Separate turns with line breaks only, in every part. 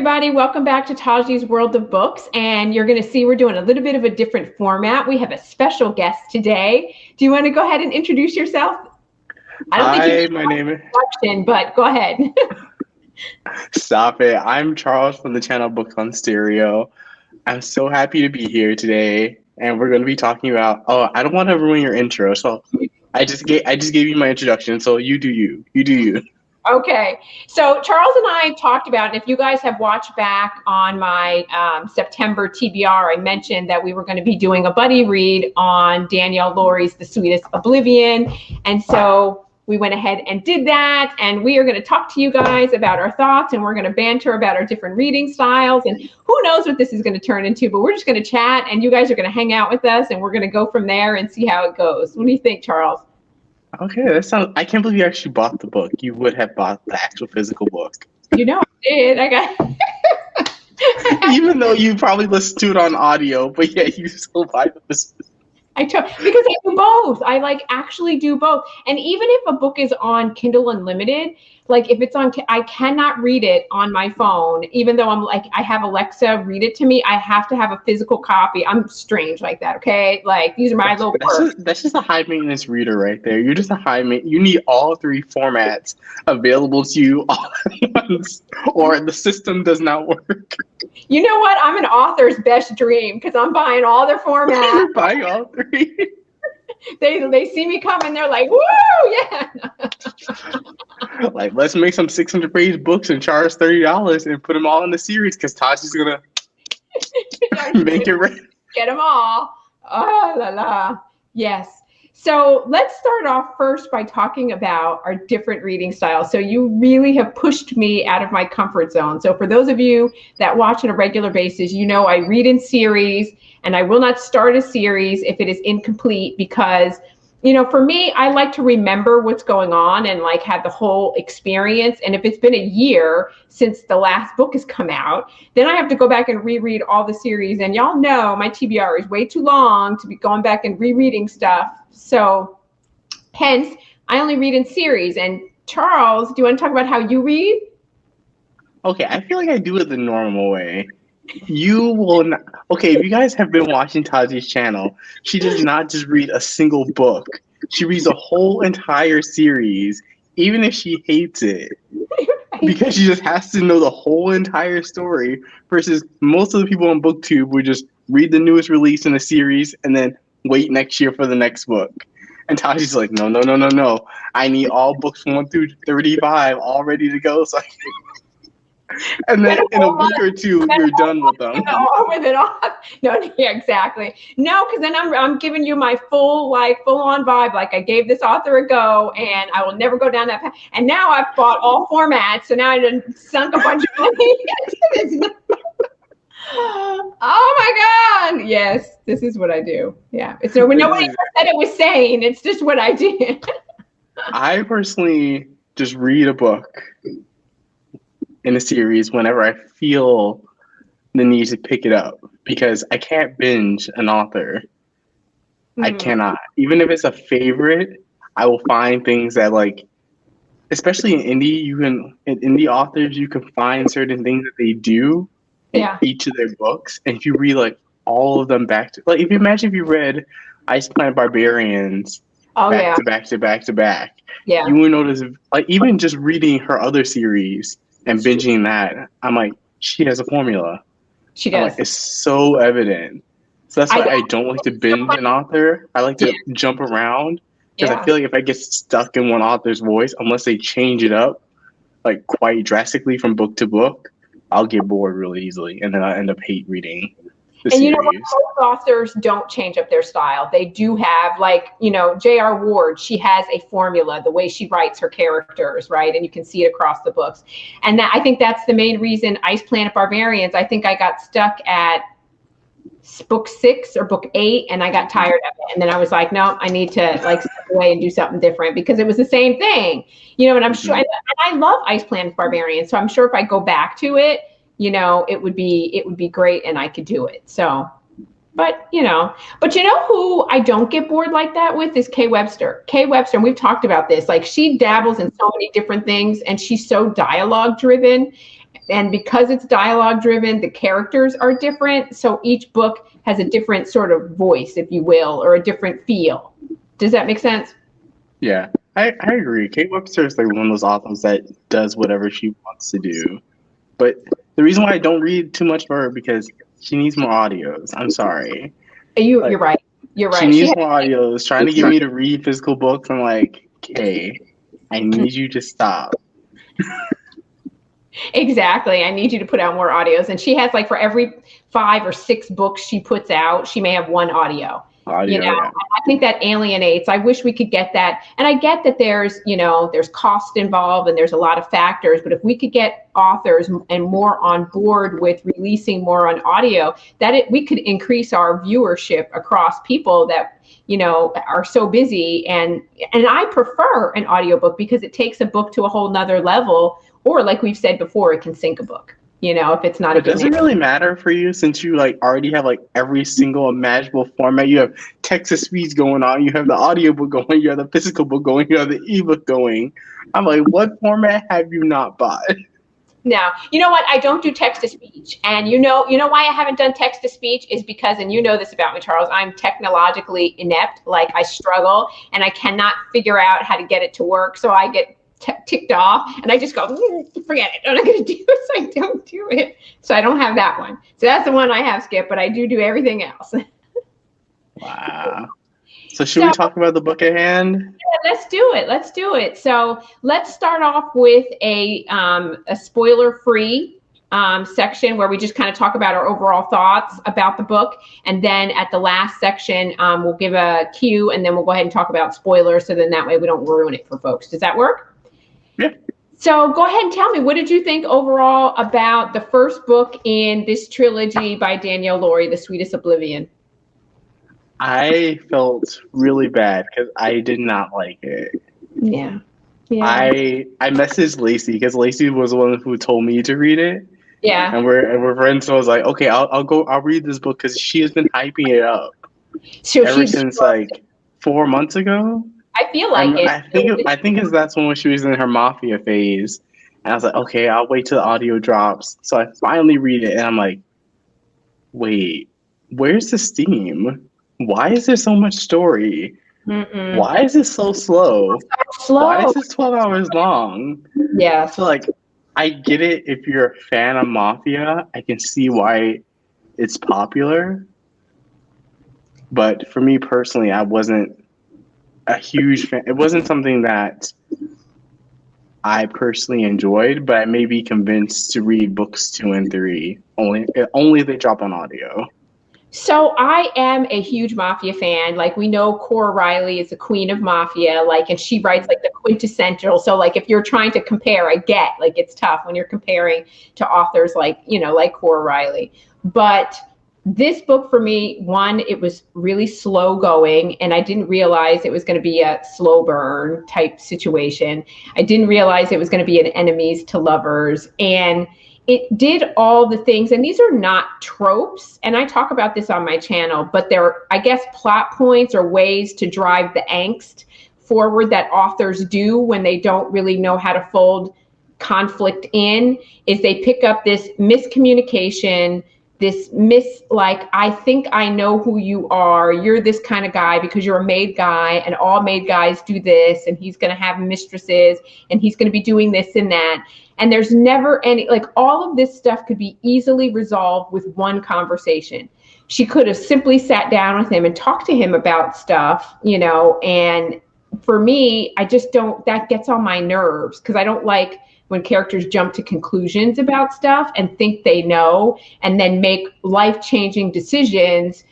everybody. Welcome back to Taji's World of Books. And you're going to see we're doing a little bit of a different format. We have a special guest today. Do you want to go ahead and introduce yourself? I don't think you
my name is...
introduction, but go ahead.
Stop it. I'm Charles from the channel Books on Stereo. I'm so happy to be here today. And we're going to be talking about... Oh, I don't want to ruin your intro. So I just gave you my introduction. So you do you. You do you.
Okay, so Charles and I talked about, and if you guys have watched back on my September TBR, I mentioned that we were going to be doing a buddy read on Danielle Laurie's The Sweetest Oblivion, and so we went ahead and did that, and we are going to talk to you guys about our thoughts, and we're going to banter about our different reading styles, and who knows what this is going to turn into, but we're just going to chat, and you guys are going to hang out with us, and we're going to go from there and see how it goes. What do you think, Charles?
Okay, that sounds... I can't believe you actually bought the book. You would have bought the actual physical book.
You know, I did. I got...
Even though you probably listened to it on audio, but yeah, you still buy the physical.
Because I do both. I actually do both. And even if a book is on Kindle Unlimited, if it's on, I cannot read it on my phone, even though I have Alexa read it to me. I have to have a physical copy. I'm strange like that. Okay. These are my little quirks.
That's just a high maintenance reader right there. You're just a you need all three formats available to you all at once, or the system does not work.
You know what? I'm an author's best dream because I'm buying all their formats.
You're buying all three.
They see me coming, they're like, woo, yeah.
Let's make some 600-page books and charge $30 and put them all in the series because Taji's gonna make it right.
Get them all. Oh la la. Yes. So let's start off first by talking about our different reading styles. So you really have pushed me out of my comfort zone. So for those of you that watch on a regular basis, you know I read in series and I will not start a series if it is incomplete because, for me, I like to remember what's going on and have the whole experience. And if it's been a year since the last book has come out, then I have to go back and reread all the series. And y'all know my TBR is way too long to be going back and rereading stuff. So hence, I only read in series. And Charles, do you want to talk about how you read?
Okay, I feel like I do it the normal way. You will not. Okay, if you guys have been watching Taji's channel, she does not just read a single book. She reads a whole entire series, even if she hates it. Because she just has to know the whole entire story versus most of the people on BookTube would just read the newest release in a series and then wait next year for the next book. And Taji's like, no. I need all books 1 through 35 all ready to go. So and then in a week or two, you're done with them.
With it off. No, yeah, exactly. No, because then I'm giving you my full on vibe. I gave this author a go, and I will never go down that path. And now I've bought all formats, so now I done sunk a bunch of money into this. Oh my God! Yes, this is what I do. Yeah. So when nobody said it was sane, it's just what I did.
I personally just read a book in a series whenever I feel the need to pick it up because I can't binge an author. Mm-hmm. I cannot. Even if it's a favorite, I will find things that especially in indie authors, you can find certain things that they do in each of their books. And if you read all of them back to if you imagine if you read Ice Planet Barbarians back to back,
yeah,
you would notice even just reading her other series and binging that, I'm like, she has a formula.
She does.
It's so evident. So that's why I don't like to binge an author. I like to jump around because I feel like if I get stuck in one author's voice, unless they change it up quite drastically from book to book, I'll get bored really easily, and then I end up hate reading the series.
You know what? Most authors don't change up their style. They do have, J.R. Ward, she has a formula, the way she writes her characters, right? And you can see it across the books. And I think that's the main reason Ice Planet Barbarians, I think I got stuck at book 6 or book 8, and I got tired of it. And then I was like, no, I need to step away and do something different because it was the same thing. And I'm sure, and I love Ice Planet Barbarians, so I'm sure if I go back to it, it would be great and I could do it. So, but you know who I don't get bored like that with is Kay Webster. Kay Webster, and we've talked about this, she dabbles in so many different things and she's so dialogue driven. and because it's dialogue driven, the characters are different. So each book has a different sort of voice, if you will, or a different feel. Does that make sense?
Yeah, I agree. Kate Webster is like one of those authors that does whatever she wants to do. But the reason why I don't read too much of her because she needs more audios. I'm sorry.
You're right. You're right.
She needs more audios. Trying to get me to read physical books. I'm like, okay, I need you to stop.
Exactly. I need you to put out more audios. And she has like for every 5 or 6 books she puts out, she may have one audio.
Yeah.
I think that alienates. I wish we could get that. And I get that there's cost involved and there's a lot of factors, but if we could get authors and more on board with releasing more on audio, we could increase our viewership across people that are so busy. And I prefer an audiobook because it takes a book to a whole nother level, or like we've said before, it can sink a book. If it's not
but does it really matter for you since you like already have like every single imaginable format? You have text-to speech going on, you have the audiobook going, you have the physical book going, you have the ebook going. I'm like, what format have you not bought?
Now, you know what? I don't do text to speech. And you know why I haven't done text to speech is because, and you know this about me, Charles, I'm technologically inept. Like I struggle and I cannot figure out how to get it to work. So I get ticked off and I just go, forget it. I'm not going to do it. So I don't do it. So I don't have that one. So that's the one I have, Skip, but I do everything else.
Wow. So should we talk about the book at hand?
Yeah, let's do it. So let's start off with a spoiler-free section where we just kind of talk about our overall thoughts about the book. And then at the last section, we'll give a cue and then we'll go ahead and talk about spoilers. So then that way we don't ruin it for folks. Does that work?
Yeah.
So go ahead and tell me, what did you think overall about the first book in this trilogy by Danielle Laurie, The Sweetest Oblivion?
I felt really bad because I did not like it.
Yeah.
I messaged Lacey because Lacey was the one who told me to read it.
Yeah.
And we're friends, so I was like, okay, I'll read this book because she has been hyping it up ever since like 4 months ago.
I feel like it.
I think that's when she was in her mafia phase, and I was like, okay, I'll wait till the audio drops. So I finally read it, and I'm like, wait, where's the steam? Why is there so much story?
Mm-mm.
Why is it so slow? Why is this 12 hours long?
Yeah.
So like, I get it if you're a fan of mafia. I can see why it's popular. But for me personally, I wasn't a huge fan. It wasn't something that I personally enjoyed, but I may be convinced to read books 2 and 3 only if they drop on audio.
So I am a huge mafia fan. Like we know Cora Riley is the queen of mafia, and she writes like the quintessential. So like if you're trying to compare, I get like it's tough when you're comparing to authors like Cora Riley. But this book for me, one, it was really slow going and I didn't realize it was going to be a slow burn type situation. I didn't realize it was going to be an enemies to lovers, and it did all the things, and these are not tropes, and I talk about this on my channel, but they're, I guess, plot points or ways to drive the angst forward that authors do when they don't really know how to fold conflict in, is they pick up this miscommunication, I think I know who you are. You're this kind of guy because you're a maid guy and all maid guys do this, and he's going to have mistresses and he's going to be doing this and that. And there's never any, all of this stuff could be easily resolved with one conversation. She could have simply sat down with him and talked to him about stuff, and for me, that gets on my nerves because I don't like when characters jump to conclusions about stuff and think they know and then make life-changing decisions,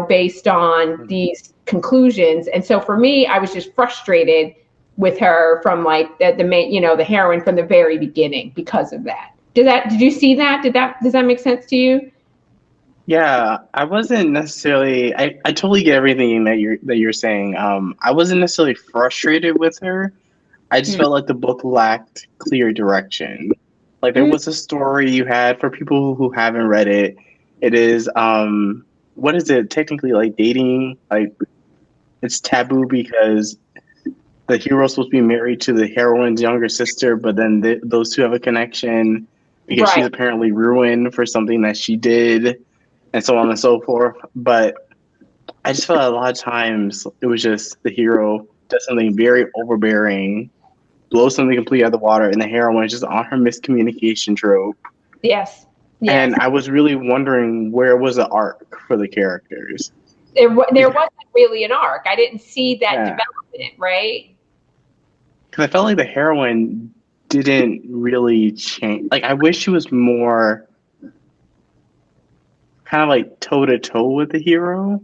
based on these conclusions. And so for me, I was just frustrated with her from the main, the heroine from the very beginning because of that. Did you see that? Does that make sense to you?
Yeah, I wasn't necessarily, I totally get everything that you're saying. I wasn't necessarily frustrated with her. I just felt like the book lacked clear direction. Like there was a story you had for people who haven't read it. It is, what is it technically, like dating? Like it's taboo because the hero's supposed to be married to the heroine's younger sister, but then those two have a connection. because she's apparently ruined for something that she did, and so on and so forth. But I just felt like a lot of times it was just the hero does something very overbearing, blows something completely out of the water, and the heroine is just on her miscommunication trope.
Yes.
And I was really wondering where was the arc for the characters.
There wasn't really an arc. I didn't see that development, right?
Because I felt like the heroine didn't really change. Like, I wish she was more kind of like toe-to-toe with the hero.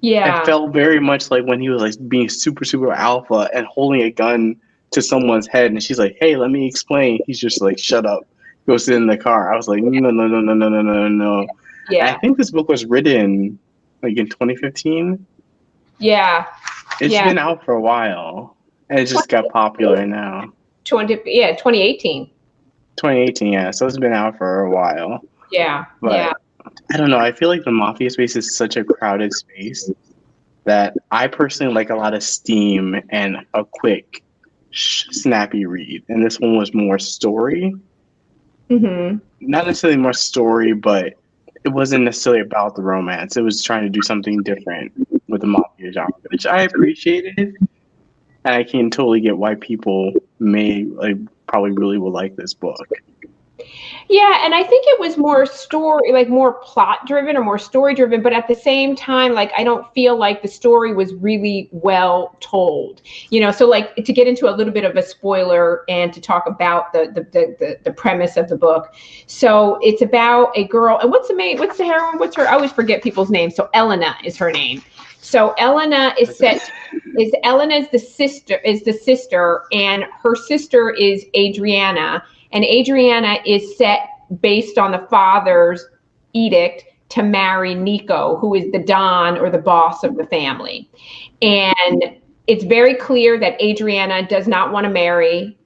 Yeah.
It felt very much like when he was like being super, super alpha and holding a gun to someone's head, and she's like, "Hey, let me explain." He's just like, "Shut up." Go sit in the car. I was like, no.
Yeah.
And I think this book was written like in 2015.
Yeah.
It's been out for a while. And it just got popular now.
2018.
2018, yeah. So it's been out for a while.
Yeah.
But I don't know. I feel like the Mafia space is such a crowded space that I personally like a lot of steam and a quick, snappy read. And this one was more story.
Mm-hmm.
Not necessarily more story, but it wasn't necessarily about the romance. It was trying to do something different with the Mafia genre, which I appreciated. And I can totally get why people may probably really will like this book.
Yeah, and I think it was more story, like more plot driven or more story driven, but at the same time, like I don't feel like the story was really well told. You know, so like to get into a little bit of a spoiler and to talk about the premise of the book. So it's about a girl, and what's the heroine? I always forget people's names. So Elena is her name. So Elena is the sister, and her sister is Adriana. And Adriana is set based on the father's edict to marry Nico, who is the Don or the boss of the family. And it's very clear that Adriana does not want to marry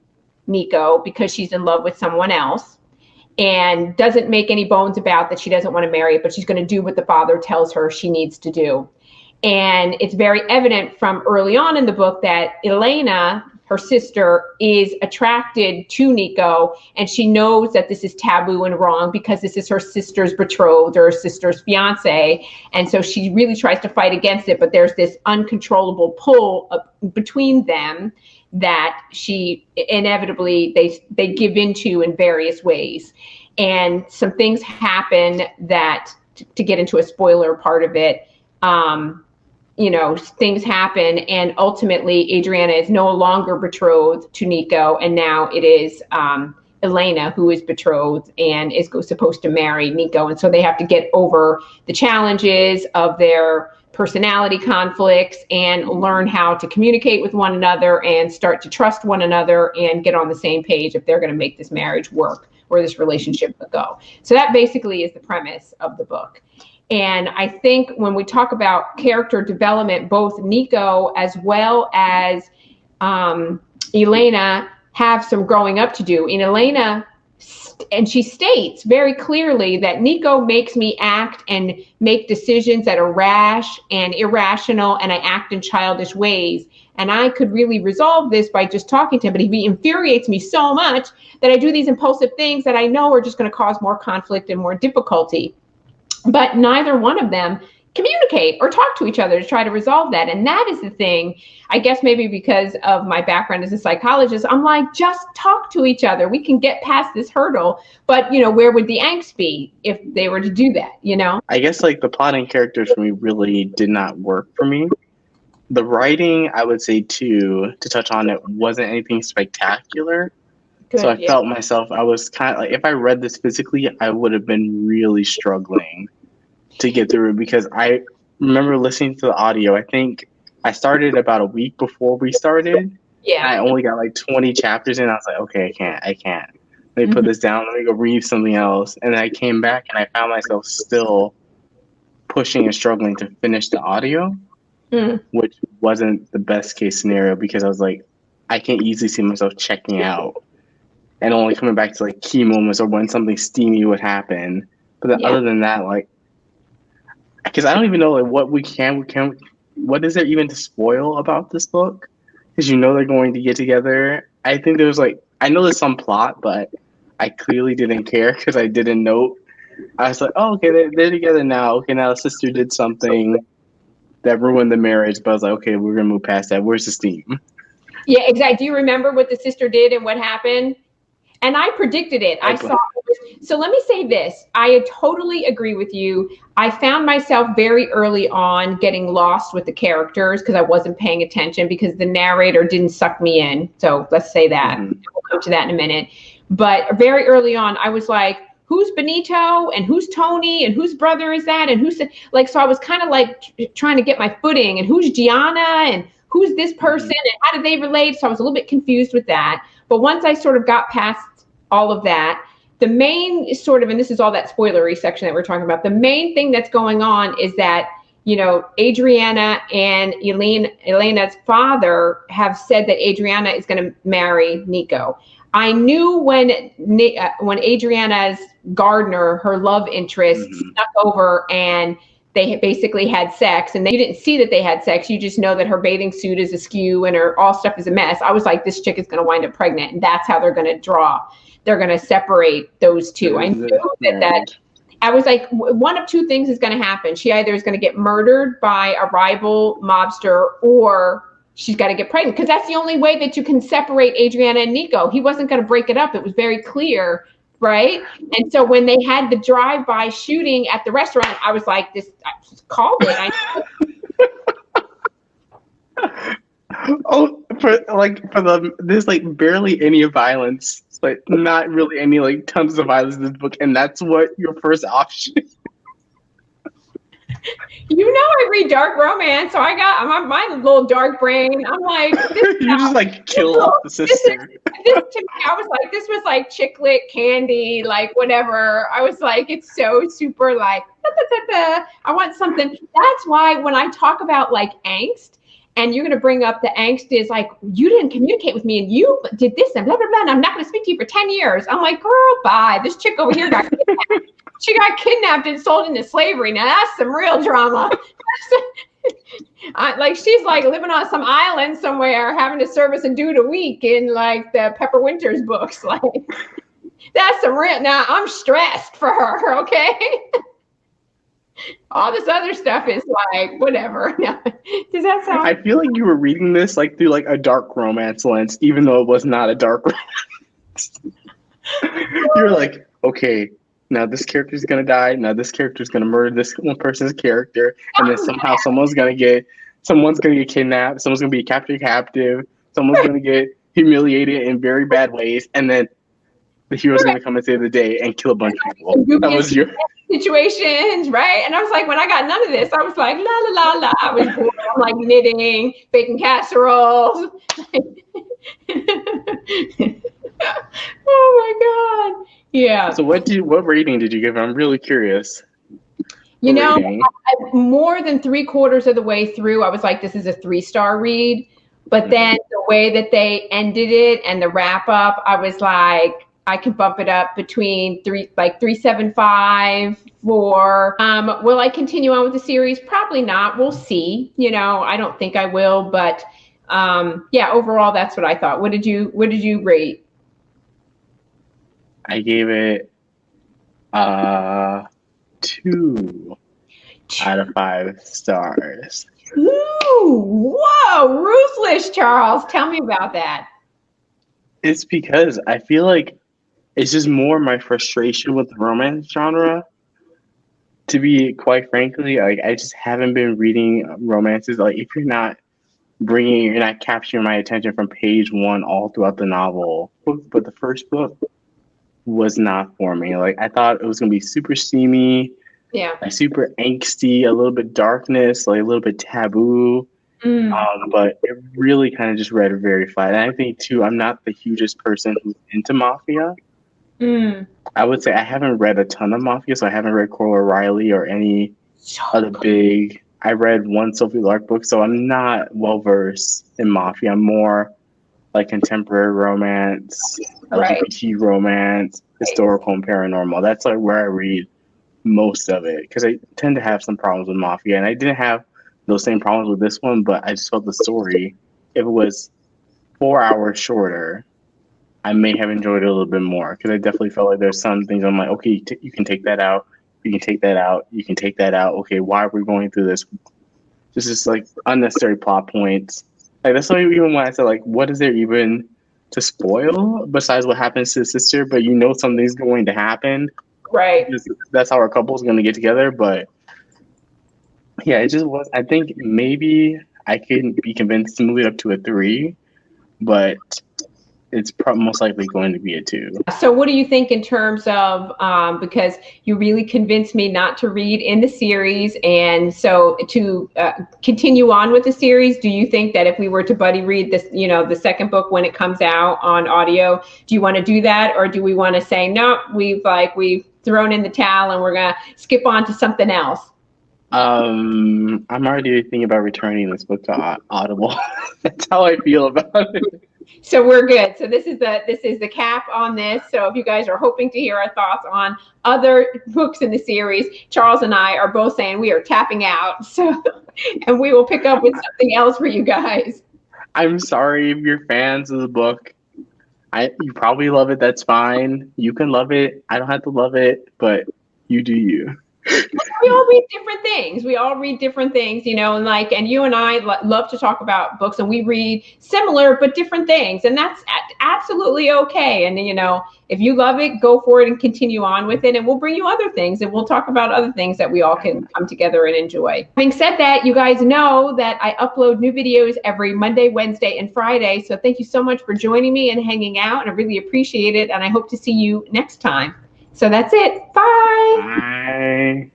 Nico because she's in love with someone else, and doesn't make any bones about that she doesn't want to marry it, but she's going to do what the father tells her she needs to do. And it's very evident from early on in the book that Elena, her sister, is attracted to Nico, and she knows that this is taboo and wrong because this is her sister's betrothed or her sister's fiance. And so she really tries to fight against it, but there's this uncontrollable pull between them that she inevitably, they give into in various ways. And some things happen that, to get into a spoiler part of it, things happen, and ultimately Adriana is no longer betrothed to Nico, and now it is Elena who is betrothed and is supposed to marry Nico. And so they have to get over the challenges of their personality conflicts and learn how to communicate with one another and start to trust one another and get on the same page if they're going to make this marriage work or this relationship go. So that basically is the premise of the book. And I think when we talk about character development, both Nico as well as Elena have some growing up to do. In Elena, and she states very clearly that Nico makes me act and make decisions that are rash and irrational, and I act in childish ways. And I could really resolve this by just talking to him, but he infuriates me so much that I do these impulsive things that I know are just going to cause more conflict and more difficulty. But neither one of them communicate or talk to each other to try to resolve that. And that is the thing, I guess maybe because of my background as a psychologist, I'm like, just talk to each other. We can get past this hurdle. But, where would the angst be if they were to do that,
I guess like the plotting characters for me really did not work for me. The writing, I would say too, to touch on it, wasn't anything spectacular. Good, so I felt myself, I was kind of like, if I read this physically, I would have been really struggling to get through it, because I remember listening to the audio. I think I started about a week before we started. Yeah. I only got like 20 chapters in. I was like, okay, I can't. Let me put this down. Let me go read something else. And then I came back and I found myself still pushing and struggling to finish the audio, which wasn't the best case scenario, because I was like, I can easily see myself checking out and only coming back to like key moments or when something steamy would happen. But then other than that, like, because I don't even know like what what is there even to spoil about this book? Because they're going to get together. I think there's like, I know there's some plot, but I clearly didn't care because I didn't note. I was like, oh, okay, they're together now. Okay, now the sister did something that ruined the marriage, but I was like, okay, we're gonna move past that. Where's the steam?
Yeah, exactly. Do you remember what the sister did and what happened? And I predicted it. I saw it. So let me say this. I totally agree with you. I found myself very early on getting lost with the characters because I wasn't paying attention because the narrator didn't suck me in. So let's say that.
Mhm.
We'll come to that in a minute. But very early on, I was like, who's Benito and who's Tony and whose brother is that and who's like, so I was kind of like trying to get my footing and who's Gianna and who's this person and how do they relate? So I was a little bit confused with that. But once I sort of got past all of that, the main sort of, and this is all that spoilery section that we're talking about, the main thing that's going on is that, you know, Adriana and Elena's father have said that Adriana is going to marry Nico. I knew when Adriana's gardener, her love interest, snuck over and they basically had sex, and you didn't see that they had sex. You just know that her bathing suit is askew and her all stuff is a mess. I was like, this chick is going to wind up pregnant, and that's how they're going to draw. They're going to separate those two. I knew that I was like, one of two things is going to happen. She either is going to get murdered by a rival mobster, or she's got to get pregnant, because that's the only way that you can separate Adriana and Nico. He wasn't going to break it up. It was very clear, right? And so when they had the drive-by shooting at the restaurant, I was like, this, I just called it.
There's like barely any violence. It's like not really any like tons of violence in this book, and that's what your first option.
You know, I read dark romance, so I got my little dark brain. I'm like,
you just like kill off the sister.
I was like, this was like chick lit candy, like whatever. I was like, it's so super like, da, da, da, da. I want something. That's why when I talk about like angst, and you're going to bring up the angst is like, you didn't communicate with me and you did this and blah, blah, blah. And I'm not going to speak to you for 10 years. I'm like, girl, bye. This chick over here got kidnapped. She got kidnapped and sold into slavery. Now that's some real drama. Like she's like living on some island somewhere, having to service a dude a week in like the Pepper Winters books. Like that's some real. Now I'm stressed for her. Okay. All this other stuff is like whatever. Does that sound?
I feel like you were reading this like through like a dark romance lens, even though it was not a dark romance. You're like, okay, now this character's gonna die. Now this character's gonna murder this one person's character, and then somehow someone's gonna get kidnapped. Someone's gonna be captive. Someone's gonna get humiliated in very bad ways, and then the hero's gonna come and save the day and kill a bunch of people. That was your
situations, right? And I was like, when I got none of this, I was like, la la la la. I was bored. I'm like knitting, baking casseroles. Oh my god! Yeah.
So what rating did you give? I'm really curious.
You know, more than 3/4 of the way through, I was like, this is a 3-star read. But then the way that they ended it and the wrap up, I was like, I could bump it up between 3.75, 4. Will I continue on with the series? Probably not. We'll see. You know, I don't think I will, but yeah, overall, that's what I thought. What did you rate?
I gave it 2 out of 5 stars.
Ooh, whoa, ruthless, Charles. Tell me about that.
It's because I feel like it's just more my frustration with the romance genre. To be quite frankly, like I just haven't been reading romances. Like if you're not capturing my attention from page 1 all throughout the novel. But the first book was not for me. Like I thought it was gonna be super steamy, like super angsty, a little bit darkness, like a little bit taboo. But it really kind of just read very flat. And I think too, I'm not the hugest person who's into Mafia. I would say I haven't read a ton of Mafia, so I haven't read Coral O'Reilly or any other big. I read one Sophie Lark book, so I'm not well versed in Mafia. I'm more like contemporary romance, LGBT romance, historical and paranormal. That's like where I read most of it, because I tend to have some problems with Mafia, and I didn't have those same problems with this one, but I just felt the story, if it was 4 hours shorter, I may have enjoyed it a little bit more because I definitely felt like there's some things I'm like, okay, you can take that out, you can take that out, you can take that out. Okay, why are we going through this? Just like unnecessary plot points. Like that's why even when I said like, what is there even to spoil besides what happens to the sister? But you know something's going to happen.
Right.
That's how our couple's going to get together. But yeah, it just was. I think maybe I can be convinced to move it up to a 3, but it's most likely going to be a 2.
So what do you think in terms of, because you really convinced me not to read in the series, and so to continue on with the series, do you think that if we were to buddy read this, the second book when it comes out on audio, do you want to do that? Or do we want to say, no, we've thrown in the towel and we're going to skip on to something else?
I'm already thinking about returning this book to Audible. That's how I feel about it.
So we're good. So this is the cap on this. So if you guys are hoping to hear our thoughts on other books in the series, Charles and I are both saying we are tapping out. So, and we will pick up with something else for you guys.
I'm sorry if you're fans of the book. You probably love it. That's fine. You can love it. I don't have to love it, but you do you.
We all read different things. And you and I love to talk about books, and we read similar but different things, and that's absolutely okay. And if you love it, go for it and continue on with it, and we'll bring you other things, and we'll talk about other things that we all can come together and enjoy. Having said that, you guys know that I upload new videos every Monday, Wednesday, and Friday, so thank you so much for joining me and hanging out, and I really appreciate it, and I hope to see you next time. So that's it. Bye.
Bye.